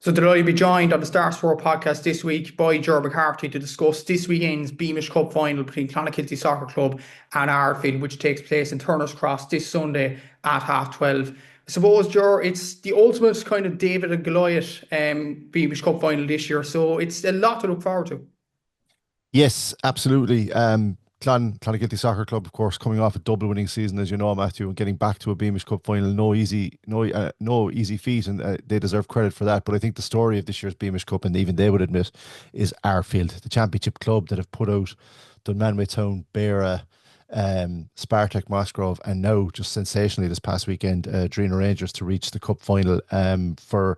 So delighted to be joined on the Star Sport podcast this week by Ger McCarthy to discuss this weekend's Beamish Cup final between Clonakilty Soccer Club and Ardfield, which takes place in Turner's Cross this Sunday at 12:30. I suppose, Ger, it's the ultimate kind of David and Goliath Beamish Cup final this year, so it's a lot to look forward to. Yes, absolutely. Clonakilty Soccer Club, of course, coming off a double winning season, as you know, Matthew, and getting back to a Beamish Cup final, no easy feat, and they deserve credit for that. But I think the story of this year's Beamish Cup, and even they would admit, is Arfield, the championship club that have put out Dunmanway Town, Beara, Spartak Musgrove, and now just sensationally this past weekend, Drina Rangers to reach the cup final for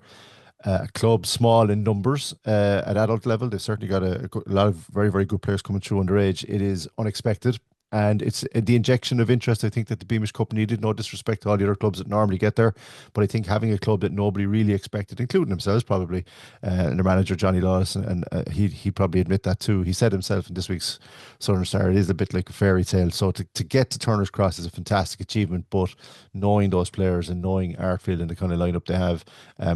a club small in numbers at adult level. They've certainly got a lot of very, very good players coming through underage. It is unexpected. And it's the injection of interest I think that the Beamish Cup needed. No disrespect to all the other clubs that normally get there, but I think having a club that nobody really expected, including themselves probably, and their manager Johnny Lawless, and he probably admit that too. He said himself in this week's Southern Star, it is a bit like a fairy tale. So to get to Turner's Cross is a fantastic achievement, but knowing those players and knowing Artfield and the kind of lineup they have,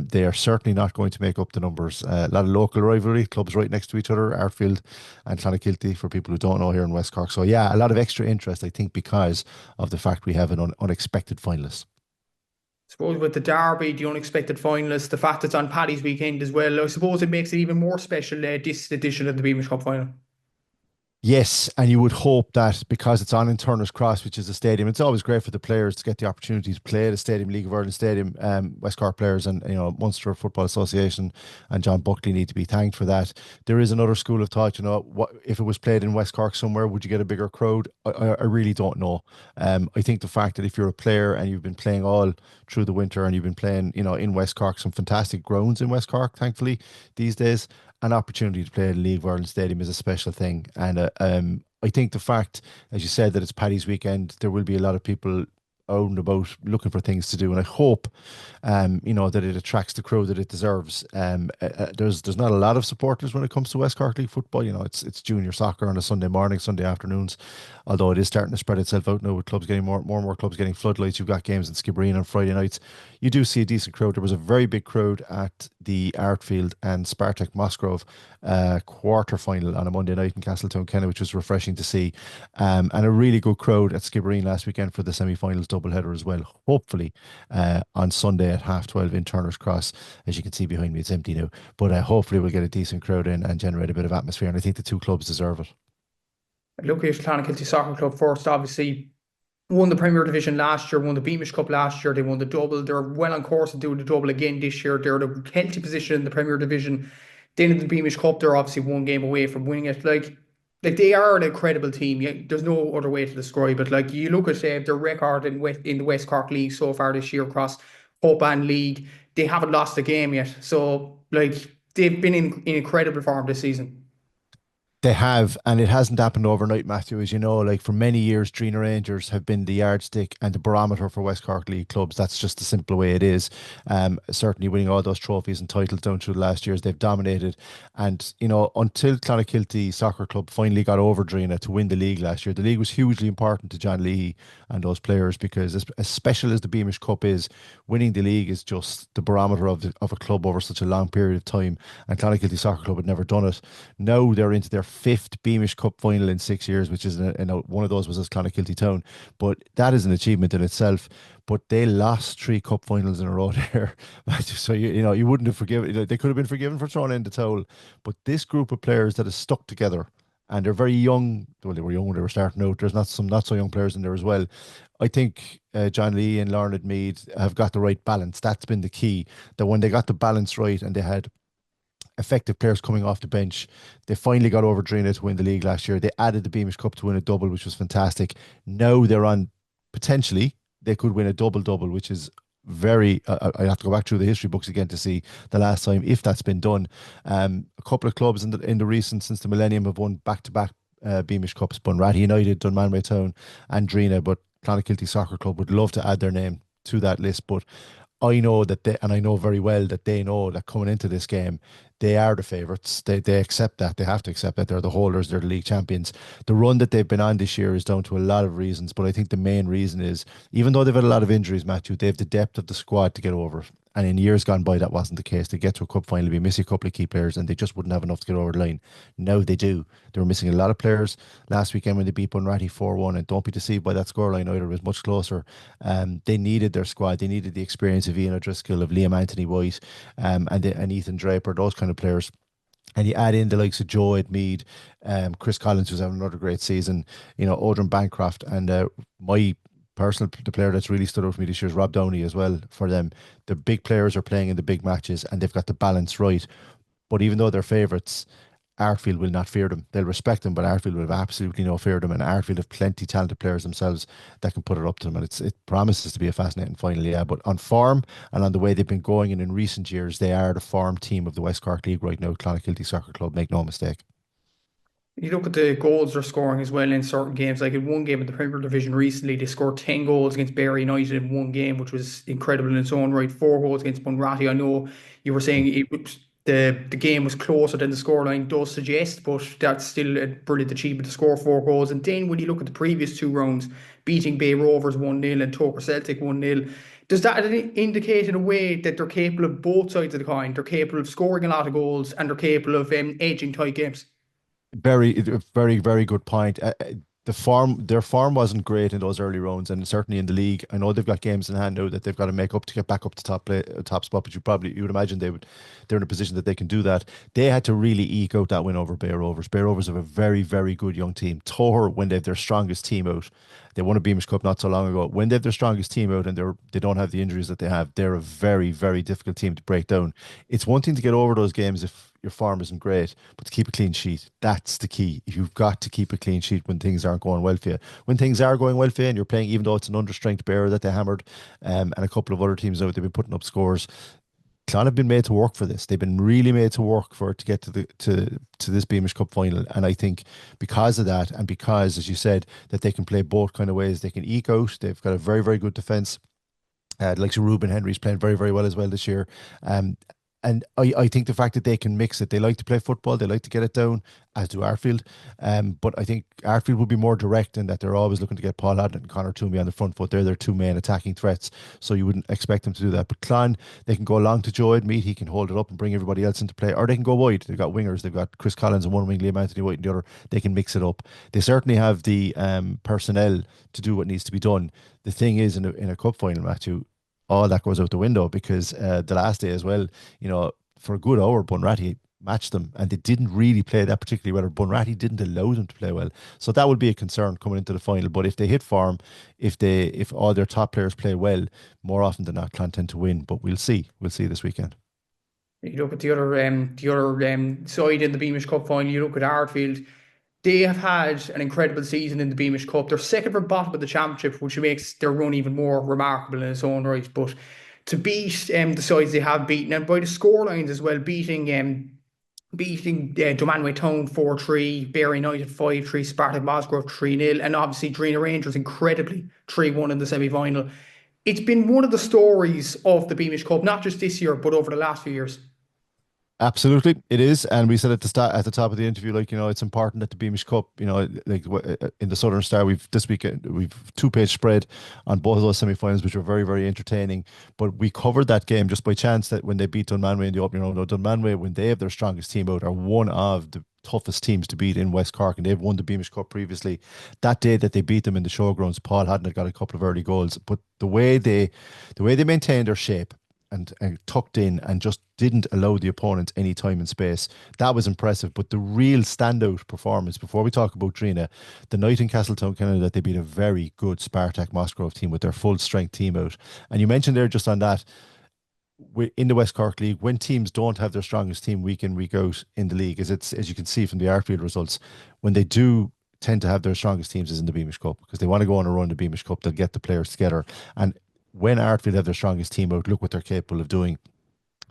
they are certainly not going to make up the numbers. A lot of local rivalry, clubs right next to each other, Artfield and Clonakilty, for people who don't know, here in West Cork. So yeah, a lot of extra interest, I think, because of the fact we have an unexpected finalist. I suppose with the Derby, the unexpected finalists, the fact it's on Paddy's weekend as well, I suppose it makes it even more special, this edition of the Beamish Cup final. Yes, and you would hope that because it's on in Turner's Cross, which is a stadium, it's always great for the players to get the opportunity to play at a stadium, League of Ireland Stadium. West Cork players and Munster Football Association and John Buckley need to be thanked for that. There is another school of thought. What if it was played in West Cork somewhere? Would you get a bigger crowd? I really don't know. I think the fact that if you're a player and you've been playing all through the winter and you've been playing, in West Cork, some fantastic grounds in West Cork, thankfully these days, an opportunity to play at League of Ireland Stadium is a special thing. And I think the fact, as you said, that it's Paddy's weekend, there will be a lot of people out and about looking for things to do. And I hope, that it attracts the crowd that it deserves. There's not a lot of supporters when it comes to West Cork League football. It's junior soccer on a Sunday morning, Sunday afternoons. Although it is starting to spread itself out now with clubs getting more and more clubs getting floodlights. You've got games in Skibbereen on Friday nights. You do see a decent crowd. There was a very big crowd at the Artfield and Spartak Musgrove quarter final on a Monday night in Castletown, Kenna, which was refreshing to see. And a really good crowd at Skibbereen last weekend for the semi-finals doubleheader as well. Hopefully on Sunday at 12:30 in Turner's Cross. As you can see behind me, it's empty now. But hopefully we'll get a decent crowd in and generate a bit of atmosphere. And I think the two clubs deserve it. Look at Clonakilty Soccer Club first, obviously won the Premier Division last year, won the Beamish Cup last year, they won the double. They're well on course to do the double again this year. They're in a healthy position in the Premier Division. Then in the Beamish Cup, they're obviously one game away from winning it. Like they are an incredible team. Yeah, there's no other way to describe it. Like you look at their record in the West Cork League so far this year across Cup and League, they haven't lost a game yet. So like they've been in incredible form this season. They have, and it hasn't happened overnight, Matthew. As you know, like for many years, Drina Rangers have been the yardstick and the barometer for West Cork League clubs. That's just the simple way it is. Certainly winning all those trophies and titles down through the last years, they've dominated. And, until Clonakilty Soccer Club finally got over Drina to win the league last year, the league was hugely important to John Leahy and those players because as special as the Beamish Cup is, winning the league is just the barometer of a club over such a long period of time. And Clonakilty Soccer Club had never done it. Now they're into their fifth Beamish Cup final in 6 years, which is one of those was as Clonakilty Town. But that is an achievement in itself. But they lost three cup finals in a row there. So you wouldn't have forgiven. They could have been forgiven for throwing in the towel. But this group of players that has stuck together, and they're very young. Well, they were young when they were starting out. There's not some not so young players in there as well. I think John Lee and Lauren Mead have got the right balance. That's been the key. That when they got the balance right and they had effective players coming off the bench. They finally got over Drina to win the league last year. They added the Beamish Cup to win a double, which was fantastic. Now they're on, potentially they could win a double, which is very I have to go back through the history books again to see the last time if that's been done. A couple of clubs in the recent, since the millennium, have won back-to-back Beamish Cups: Bunratty United, Dunmanway Town and Drina. But Clonakilty Soccer Club would love to add their name to that list. But I know that and I know very well that they know that coming into this game, they are the favourites. They accept that. They have to accept that. They're the holders. They're the league champions. The run that they've been on this year is down to a lot of reasons, but I think the main reason is, even though they've had a lot of injuries, Matthew, they have the depth of the squad to get over it. And in years gone by, that wasn't the case. They get to a cup final, be missing a couple of key players, and they just wouldn't have enough to get over the line. Now they do. They were missing a lot of players last weekend when they beat Bunratty 4-1. And don't be deceived by that scoreline either. It was much closer. They needed their squad. They needed the experience of Ian O'Driscoll, of Liam Anthony White, and Ethan Draper, those kind of players. And you add in the likes of Joe Mead, Chris Collins, who's having another great season, Odrin Bancroft, and my the player that's really stood out for me this year is Rob Downey as well for them. The big players are playing in the big matches and they've got the balance right. But even though they're favourites, Artfield will not fear them. They'll respect them, but Artfield will have absolutely no fear of them. And Artfield have plenty talented players themselves that can put it up to them. And it promises to be a fascinating final, yeah. But on form and on the way they've been going and in recent years, they are the form team of the West Cork League right now, Clonakilty Soccer Club, make no mistake. You look at the goals they're scoring as well in certain games. Like in one game in the Premier Division recently, they scored 10 goals against Barry United in one game, which was incredible in its own right. 4 goals against Bunratty. I know you were saying the game was closer than the scoreline does suggest, but that's still a brilliant achievement to score 4 goals. And then when you look at the previous two rounds, beating Bay Rovers 1-0 and Toker Celtic 1-0, does that indicate in a way that they're capable of both sides of the coin? They're capable of scoring a lot of goals and they're capable of edging tight games? Very, very good point. Their form wasn't great in those early rounds, and certainly in the league. I know they've got games in hand now that they've got to make up to get back up to top spot. But you would imagine they're in a position that they can do that. They had to really eke out that win over Bay Rovers. Bay Rovers have a very, very good young team. Toher, when they have their strongest team out, they won a Beamish Cup not so long ago. When they have their strongest team out and they don't have the injuries that they have, they're a very, very difficult team to break down. It's one thing to get over those games if your form isn't great, but to keep a clean sheet, that's the key. You've got to keep a clean sheet when things aren't going well for you. When things are going well for you and you're playing, even though it's an understrength Bear that they hammered, and a couple of other teams out, they've been putting up scores. Clon have been made to work for this. They've been really made to work for it to get to this Beamish Cup final. And I think because of that, and because, as you said, that they can play both kind of ways, they can eke out. They've got a very, very good defence. Like Ruben Henry's playing very, very well as well this year. And I think the fact that they can mix it, they like to play football, they like to get it down, as do Arfield. But I think Arfield will be more direct in that they're always looking to get Paul Hadden and Connor Toomey on the front foot. They're their two main attacking threats, so you wouldn't expect them to do that. But Clon, they can go along to Joe Mead, he can hold it up and bring everybody else into play, or they can go wide. They've got wingers, they've got Chris Collins on one wing, Liam Anthony White in the other. They can mix it up. They certainly have the personnel to do what needs to be done. The thing is, in a cup final, Matthew, all that goes out the window because the last day as well, for a good hour, Bunratty matched them and they didn't really play that particularly well. Or Bunratty didn't allow them to play well. So that would be a concern coming into the final. But if they hit form, if all their top players play well, more often than not, Clan tend to win. But we'll see. We'll see this weekend. You look at the other side in the Beamish Cup final. You look at Ardfield. They have had an incredible season in the Beamish Cup. They're second from bottom of the championship, which makes their run even more remarkable in its own right. But to beat the sides they have beaten, and by the scorelines as well, beating Dunmanway Town 4-3, Barry United 5-3, Spartak Mosgrove 3-0, and obviously Drina Rangers incredibly 3-1 in the semi-final. It's been one of the stories of the Beamish Cup, not just this year, but over the last few years. Absolutely, it is, and we said at the top of the interview, like it's important that the Beamish Cup, like in the Southern Star, we've this weekend we've 2-page spread on both of those semi-finals, which were very, very entertaining. But we covered that game just by chance that when they beat Dunmanway in the opening round, Dunmanway, when they have their strongest team out, are one of the toughest teams to beat in West Cork, and they've won the Beamish Cup previously. That day that they beat them in the showgrounds, Paul Hadden had got a couple of early goals, but the way they maintained their shape and tucked in and just didn't allow the opponent any time and space. That was impressive. But the real standout performance, before we talk about Drina, the night in Castletown, Canada, that they beat a very good Spartak Mosgrove team with their full strength team out. And you mentioned there just on that, in the West Cork League, when teams don't have their strongest team week in, week out in the league, as you can see from the Arfield results, when they do tend to have their strongest teams is in the Beamish Cup because they want to go on a run the Beamish Cup, they'll get the players together. And when Artfield have their strongest team out, look what they're capable of doing.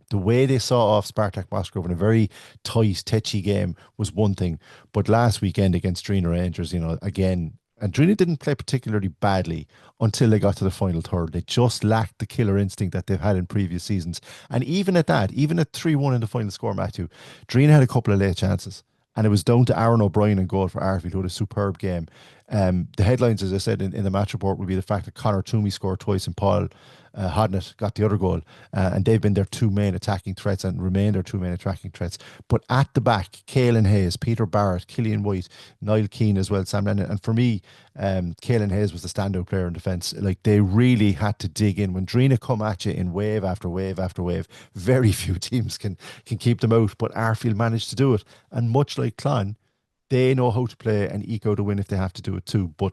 The way they saw off Spartak Moscow in a very tight, tetchy game was one thing. But last weekend against Drina Rangers, again, and Drina didn't play particularly badly until they got to the final third. They just lacked the killer instinct that they've had in previous seasons. And even at that, even at 3-1 in the final score, Matthew, Drina had a couple of late chances. And it was down to Aaron O'Brien and goal for Arfield, who had a superb game. The headlines, as I said in the match report, will be the fact that Connor Toomey scored twice and Paul Hodnett got the other goal. And they've been their two main attacking threats and remain their two main attacking threats. But at the back, Caelan Hayes, Peter Barrett, Killian White, Niall Keane as well, Sam Lennon. And for me, Caelan Hayes was the standout player in defence. Like they really had to dig in. When Drina come at you in wave after wave after wave, very few teams can keep them out. But Arfield managed to do it. And much like Clon, they know how to play and eke out a win if they have to do it too. But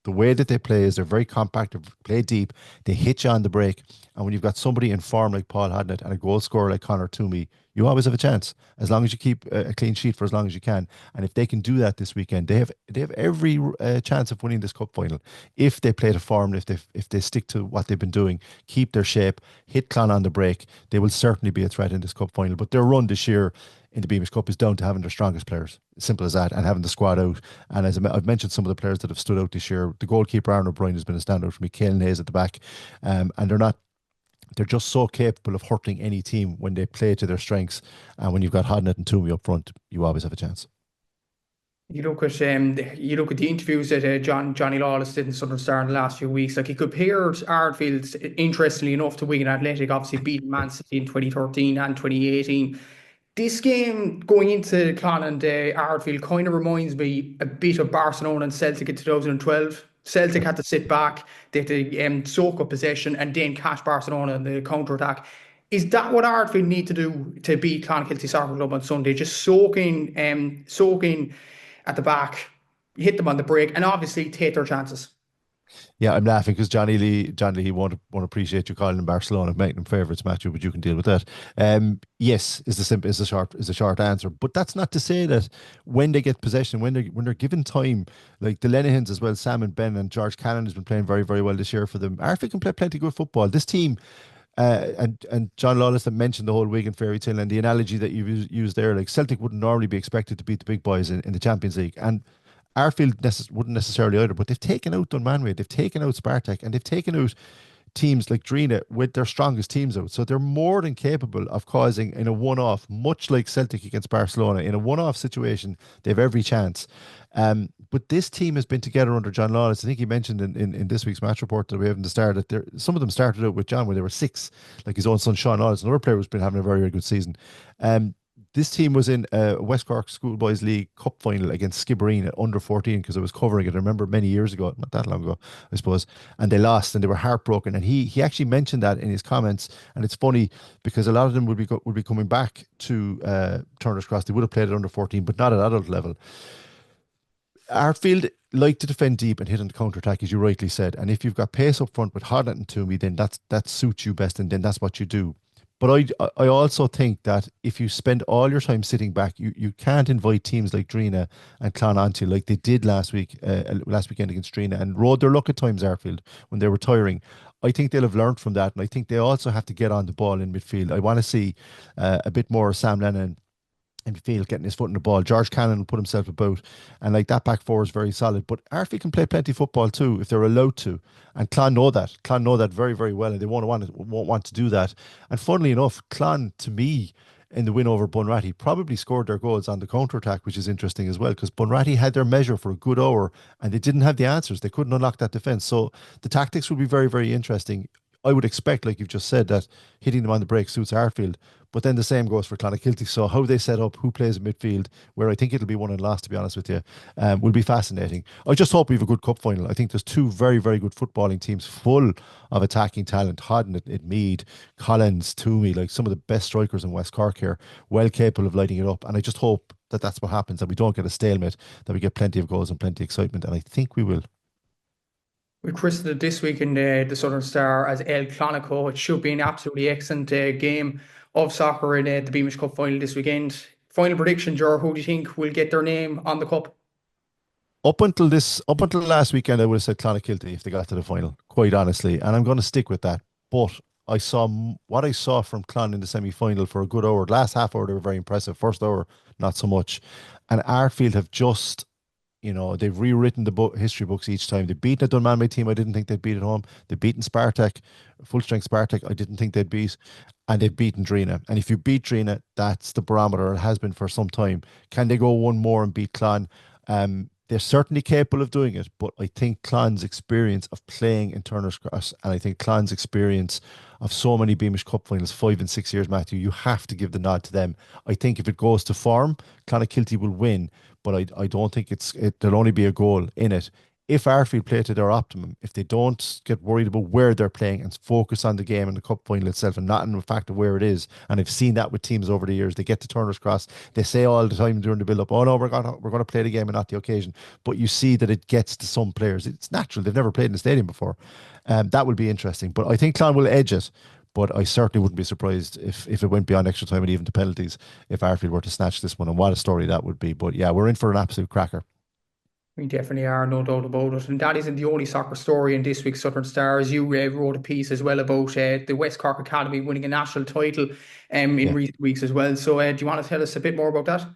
the way that they play is they're very compact, they play deep, they hit you on the break. And when you've got somebody in form like Paul Hodnett and a goal scorer like Connor Toomey, you always have a chance as long as you keep a clean sheet for as long as you can. And if they can do that this weekend, they have every chance of winning this cup final if they play to form, if they stick to what they've been doing, keep their shape, hit Clon on the break. They will certainly be a threat in this cup final. But their run this year in the Beamish Cup is down to having their strongest players. Simple as that, and having the squad out. And as I've mentioned, some of the players that have stood out this year, the goalkeeper Aaron O'Brien has been a standout for me. Caelan Hayes at the back, and they're just so capable of hurting any team when they play to their strengths. And when you've got Hodnett and Toomey up front, you always have a chance. You look at the interviews that Johnny Lawless did in Southern Star in the last few weeks. Like he compared Ardfield, interestingly enough, to Wigan Athletic, obviously beating Man City in 2013 and 2018. This game going into Clon and Ardfield kind of reminds me a bit of Barcelona and Celtic in 2012. Celtic had to sit back, they had to soak up possession and then catch Barcelona in the counter attack. Is that what Ardfield need to do to beat Clonakilty Soccer Club on Sunday? Just soaking at the back, hit them on the break, and obviously take their chances. Yeah, I'm laughing because Johnny Lee won't appreciate you calling him Barcelona, making them favourites, Matthew, but you can deal with that. Yes, is the short answer. But that's not to say that when they get possession, when they're given time, like the Lenahans as well, Sam and Ben and George Cannon has been playing very, very well this year for them. Arfield can play plenty good football. This team, and John Lawless had mentioned the whole Wigan fairy tale and the analogy that you used there, like Celtic wouldn't normally be expected to beat the big boys in the Champions League. And Arfield wouldn't necessarily either, but they've taken out Dunmanway, they've taken out Spartak, and they've taken out teams like Drina with their strongest teams out. So they're more than capable of causing in a one-off, much like Celtic against Barcelona, in a one-off situation, they have every chance. But this team has been together under John Lawless. I think he mentioned in this week's match report that we have in the start that some of them started out with John when they were six, like his own son Sean Lawless, another player who's been having a very, very good season. This team was in a West Cork Schoolboys League Cup final against Skibbereen at under 14 because I was covering it. I remember many years ago, not that long ago, I suppose, and they lost and they were heartbroken. And he actually mentioned that in his comments. And it's funny because a lot of them would be coming back to Turner's Cross. They would have played at under 14, but not at adult level. Arfield like to defend deep and hit on the counter attack, as you rightly said. And if you've got pace up front with Hodnett and Toomey, then that suits you best, and then that's what you do. But I also think that if you spend all your time sitting back, you can't invite teams like Drina and Clon onto you like they did last weekend against Drina and rode their luck at times, Arfield, when they were tiring. I think they'll have learned from that, and I think they also have to get on the ball in midfield. I want to see a bit more of Sam Lennon in midfield getting his foot in the ball. George Cannon will put himself about, and like that back four is very solid. But Arfield can play plenty of football too if they're allowed to, and Clon know that. Clon know that very, very well, and they won't want to do that. And funnily enough, Clon to me in the win over Bunratty probably scored their goals on the counter attack, which is interesting as well because Bunratty had their measure for a good hour and they didn't have the answers. They couldn't unlock that defense. So the tactics will be very, very interesting. I would expect, like you've just said, that hitting them on the break suits Arfield. But then the same goes for Clonakilty. So how they set up, who plays in midfield, where I think it'll be won and lost, to be honest with you, will be fascinating. I just hope we have a good cup final. I think there's two very, very good footballing teams full of attacking talent. Hodden at Mead, Collins, Toomey, like some of the best strikers in West Cork here, well capable of lighting it up. And I just hope that that's what happens, that we don't get a stalemate, that we get plenty of goals and plenty of excitement. And I think we will. We christened it this week in the Southern Star as El Clonico. It should be an absolutely excellent game of soccer in the Beamish Cup final this weekend. Final prediction, Ger, who do you think will get their name on the cup? Up until last weekend, I would have said Clonakilty if they got to the final, quite honestly, and I'm going to stick with that. But what I saw from Clon in the semi-final for a good hour. Last half hour they were very impressive. First hour, not so much. And Arfield have just, they've rewritten the history books each time. They've beaten a Dunmanway team I didn't think they'd beat at home. They've beaten Spartak, full strength Spartak I didn't think they'd beat, and they've beaten Drina. And if you beat Drina, that's the barometer. It has been for some time. Can they go one more and beat Clon? They're certainly capable of doing it, but I think Clon's experience of playing in Turner's Cross, and I think Clon's experience of so many Beamish Cup finals, 5 and 6 years, Matthew, you have to give the nod to them. I think if it goes to form, Clonakilty will win, but I don't think there'll only be a goal in it. If Arfield play to their optimum, if they don't get worried about where they're playing and focus on the game and the cup final itself and not in the fact of where it is, and I've seen that with teams over the years, they get to Turner's Cross, they say all the time during the build up, oh no, we're gonna play the game and not the occasion. But you see that it gets to some players. It's natural. They've never played in the stadium before. That will be interesting. But I think Clan will edge it. But I certainly wouldn't be surprised if it went beyond extra time and even to penalties if Arfield were to snatch this one. And what a story that would be. But yeah, we're in for an absolute cracker. We definitely are, no doubt about it. And that isn't the only soccer story in this week's Southern Stars. You wrote a piece as well about the West Cork Academy winning a national title in Yeah. recent weeks as well. So do you want to tell us a bit more about that?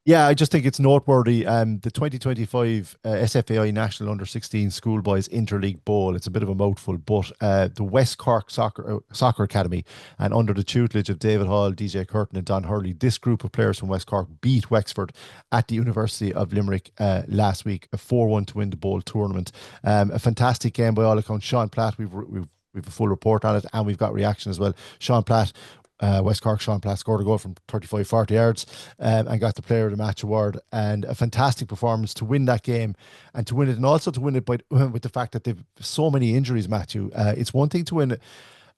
Yeah, I just think it's noteworthy. The 2025 SFAI National Under 16 Schoolboys Interleague Bowl. It's a bit of a mouthful, but the West Cork Soccer Academy, and under the tutelage of David Hall, DJ Curtin, and Don Hurley, this group of players from West Cork beat Wexford at the University of Limerick last week, a 4-1 to win the bowl tournament. A fantastic game by all accounts. Sean Platt, we've a full report on it, and we've got reaction as well. Sean Platt, West Cork, Sean Platt scored a goal from 35, 40 yards and got the player of the match award. And a fantastic performance to win that game and to win it, and also to win it by, with the fact that they've so many injuries, Matthew. It's one thing to win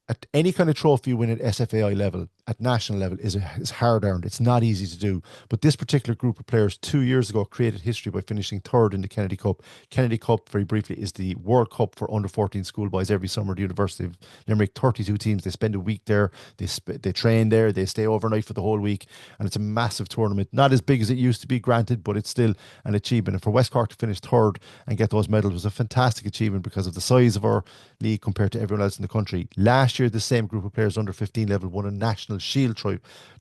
at any kind of trophy you win at SFAI level, at national level, is hard earned. It's not easy to do. But this particular group of players 2 years ago created history by finishing third in the Kennedy Cup. Kennedy Cup, very briefly, is the World Cup for under 14 schoolboys every summer at the University of Limerick. 32 teams. They spend a week there. They train there. They stay overnight for the whole week. And it's a massive tournament. Not as big as it used to be, granted, but it's still an achievement. And for West Cork to finish third and get those medals was a fantastic achievement because of the size of our league compared to everyone else in the country. Last year, the same group of players under 15 level won a national shield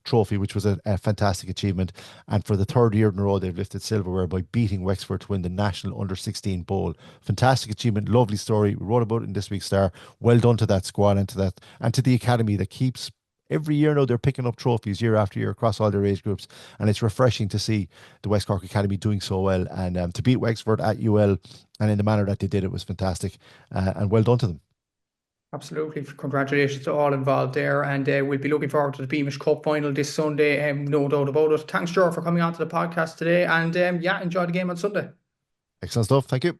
trophy, which was a fantastic achievement. And for the third year in a row, they've lifted silverware by beating Wexford to win the national under 16 bowl. Fantastic achievement, lovely story. We wrote about it in this week's Star. Well done to that squad and to that and to the academy that keeps. Every year now they're picking up trophies year after year across all their age groups, and it's refreshing to see the West Cork Academy doing so well. And to beat Wexford at UL and in the manner that they did, it was fantastic. And well done to them. Absolutely. Congratulations to all involved there. And we'll be looking forward to the Beamish Cup final this Sunday, no doubt about it. Thanks, Joe, for coming on to the podcast today. And yeah, enjoy the game on Sunday. Excellent stuff. Thank you.